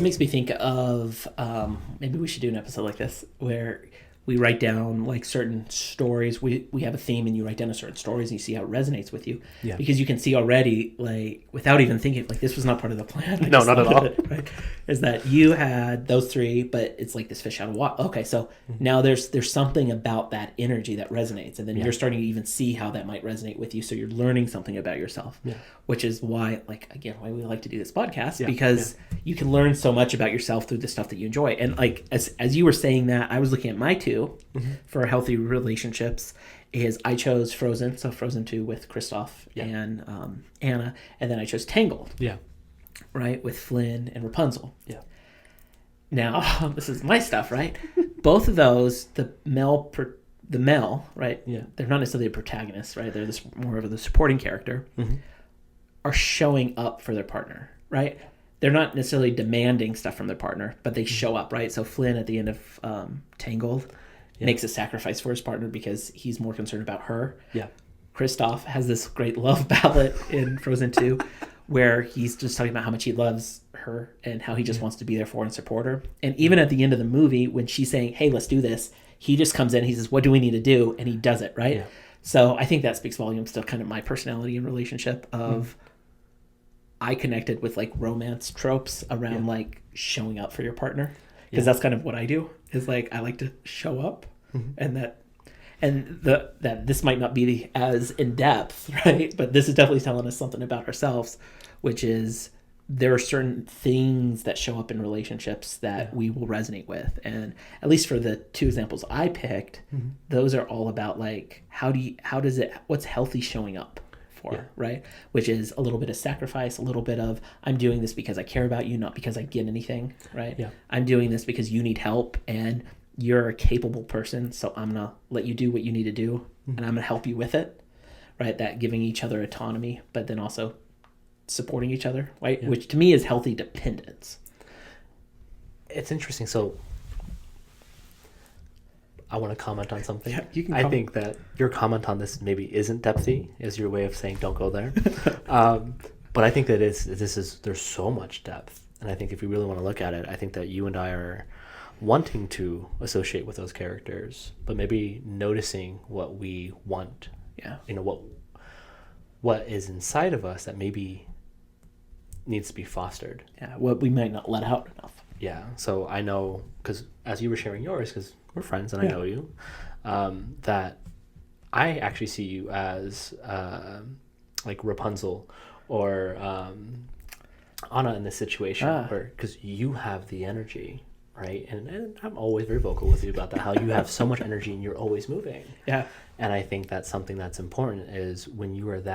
makes me think of maybe we should do an episode like this where we write down like certain stories. We have a theme and you write down a certain stories and you see how it resonates with you. Yeah. Because you can see already, like, without even thinking, like, this was not part of the plan. No, not at all. Right? Is that you had those three, but it's like this fish out of water. Okay, so now there's something about that energy that resonates. And then you're starting to even see how that might resonate with you. So you're learning something about yourself. Yeah. Which is why, like, again, why we like to do this podcast. Because you can learn so much about yourself through the stuff that you enjoy. And, like, as you were saying that, I was looking at my two for healthy relationships. Is I chose Frozen, so Frozen 2 with Kristoff and Anna, and then I chose Tangled. Yeah. Right, with Flynn and Rapunzel. Yeah. Now, this is my stuff, right? Both of those, the male, right? Yeah. They're not necessarily the protagonists, right? They're more of the supporting character. Are showing up for their partner, right? They're not necessarily demanding stuff from their partner, but they show up, right? So Flynn at the end of Tangled makes a sacrifice for his partner because he's more concerned about her. Yeah. Kristoff has this great love ballad in Frozen 2 where he's just talking about how much he loves her and how he just wants to be there for her and support her. And even at the end of the movie, when she's saying, hey, let's do this, he just comes in, he says, what do we need to do? And he does it, right? Yeah. So I think that speaks volumes to kind of my personality and relationship of I connected with like romance tropes around like showing up for your partner. Because that's kind of what I do is like I like to show up and that this might not be as in depth, right? But this is definitely telling us something about ourselves, which is there are certain things that show up in relationships that we will resonate with. And at least for the two examples I picked, those are all about like what's healthy showing up for, right? Which is a little bit of sacrifice, a little bit of I'm doing this because I care about you, not because I get anything, right? Yeah. I'm doing this because you need help and you're a capable person, so I'm gonna let you do what you need to do and I'm gonna help you with it, right? That giving each other autonomy, but then also supporting each other, right? Yeah. Which to me is healthy dependence. It's interesting. So I want to comment on something. Yeah, you can I think that your comment on this maybe isn't depthy, is your way of saying don't go there. But I think that there's so much depth. And I think if we really want to look at it, I think that you and I are wanting to associate with those characters, but maybe noticing what we want. Yeah. You know, what is inside of us that maybe needs to be fostered. Yeah, what we might not let out enough. Yeah. So I know, because as you were sharing yours, because we're friends and I know you, that I actually see you as like Rapunzel or Anna in this situation, where because you have the energy, right? And I'm always very vocal with you about that, how you have so much energy and you're always moving. Yeah. And I think that's something that's important is when you have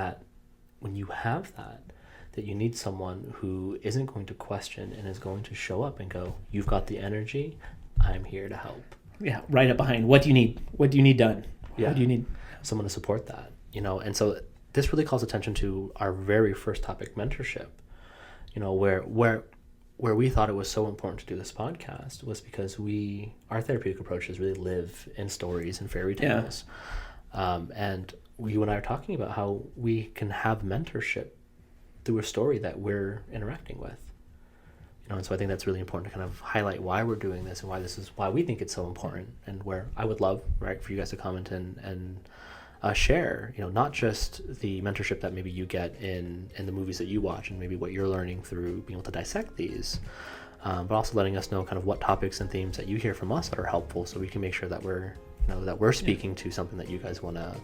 that you need someone who isn't going to question and is going to show up and go, you've got the energy, I'm here to help. Yeah, right up behind. What do you need? What do you need done? Yeah. What do you need? Someone to support that, you know? And so this really calls attention to our very first topic, mentorship, you know, where we thought it was so important to do this podcast was because our therapeutic approaches really live in stories and fairy tales. Yeah. And you and I are talking about how we can have mentorship through a story that we're interacting with. You know, and so I think that's really important to kind of highlight why we're doing this and why we think it's so important, and where I would love, right, for you guys to comment and share, you know, not just the mentorship that maybe you get in the movies that you watch and maybe what you're learning through being able to dissect these, but also letting us know kind of what topics and themes that you hear from us that are helpful, so we can make sure that we're speaking to something that you guys want to,